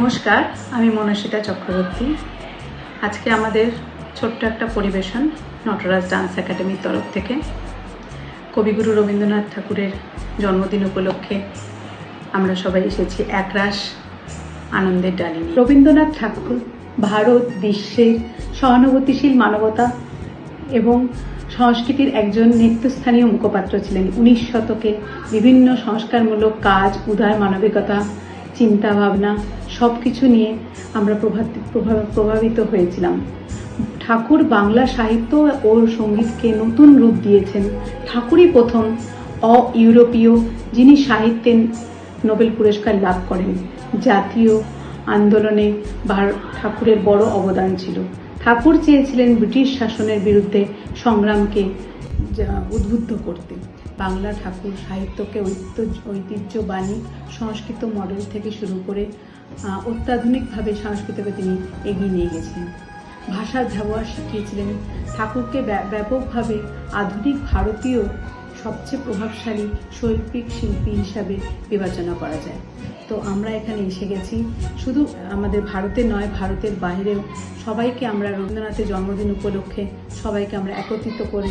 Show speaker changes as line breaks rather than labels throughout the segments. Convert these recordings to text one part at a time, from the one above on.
নমস্কার, আমি মনস্বিতা চক্রবর্তী। আজকে আমাদের ছোট্ট একটা পরিবেশন নটরাজ ডান্স একাডেমির তরফ থেকে কবিগুরু রবীন্দ্রনাথ ঠাকুরের জন্মদিন উপলক্ষে আমরা সবাই এসেছি একরাশ আনন্দের ডালি নিয়ে। রবীন্দ্রনাথ ঠাকুর ভারত বিশ্বের সহানুভূতিশীল মানবতা এবং সংস্কৃতির একজন নেতৃস্থানীয় মুখপাত্র ছিলেন। 19 শতকে বিভিন্ন সংস্কারমূলক কাজ, উদার মানবিকতা, চিন্তা ভাবনা সব কিছু নিয়ে আমরা প্রভাবিত হয়েছিলাম। ঠাকুর বাংলা সাহিত্য ও সঙ্গীতকে নতুন রূপ দিয়েছেন। ঠাকুরই প্রথম ইউরোপীয় যিনি সাহিত্যে নোবেল পুরস্কার লাভ করেন। জাতীয় আন্দোলনে ঠাকুরের বড় অবদান ছিল। ঠাকুর চেয়েছিলেন ব্রিটিশ শাসনের বিরুদ্ধে সংগ্রামকে উদ্বুদ্ধ করতে। বাংলা ঠাকুর সাহিত্যকে ঐতিহ্যবাণী সংস্কৃত মডেল থেকে শুরু করে অত্যাধুনিকভাবে সংস্কৃতকে তিনি এগিয়ে নিয়ে গেছিলেন। ভাষার ব্যবহার শিখিয়েছিলেন। ঠাকুরকে ব্যাপকভাবে আধুনিক ভারতীয় সবচেয়ে প্রভাবশালী শৈল্পিক শিল্পী হিসাবে বিবেচনা করা যায়। তো আমরা এখানে এসে গেছি, শুধু আমাদের ভারতে নয়, ভারতের বাইরেও সবাইকে আমরা রবীন্দ্রনাথের জন্মদিন উপলক্ষে সবাইকে আমরা একত্রিত করে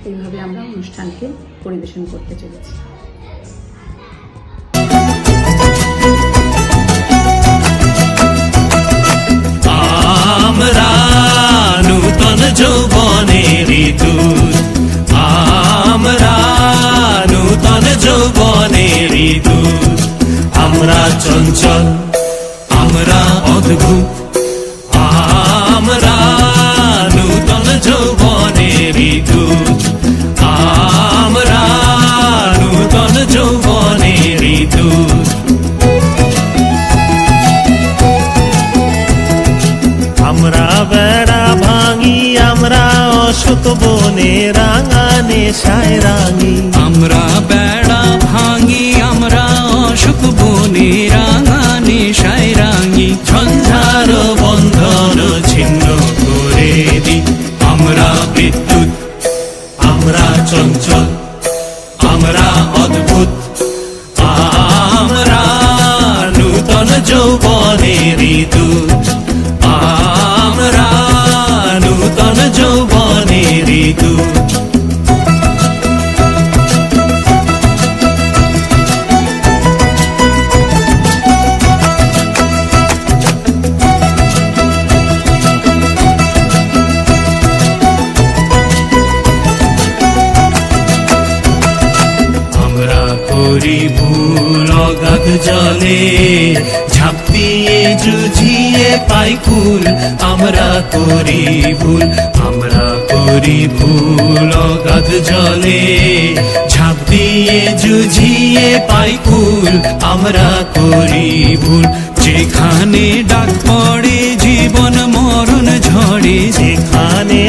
এইভাবে আমরা অনুষ্ঠানকে পরিবেশন করতে চলেছি।
আমরা নূতন যৌবনের দূত, আমরা নূতন যৌবনের দূত, আমরা চঞ্চল, আমরা অদ্ভুত, আমরা নূতন যৌবনের দূত, আমরা নূতন যৌবনের দূত। আমরা বেড়া ভাঙি, আমরা অশোক বনে রাঙা নেশায় রাঙি, আমরা বেড়া ভাঙি, আমরা অশোক বনে রাঙা নেশায় রাঙি, ঝঞ্ঝার বন্ধন ছিন্ন করে দি। আমরা বিদ্যুৎ, আমরা চঞ্চল, আমরা অদ্ভুত, আমরা নূতন যৌবনের দূত, আমরা নূতন যৌবনের দূত। আমরা করি ভুল অগাধ জলে, ঝাঁপ দিয়ে জুঝিয়ে পাই কুল, আমরা করি ভুল, আমরা করি ভুল অগাধ জলে, ঝাঁপ দিয়ে জুঝিয়ে পাই কুল, আমরা করি ভুল। যেখানে ডাক পড়ে জীবন মরণ ঝড়ে, যেখানে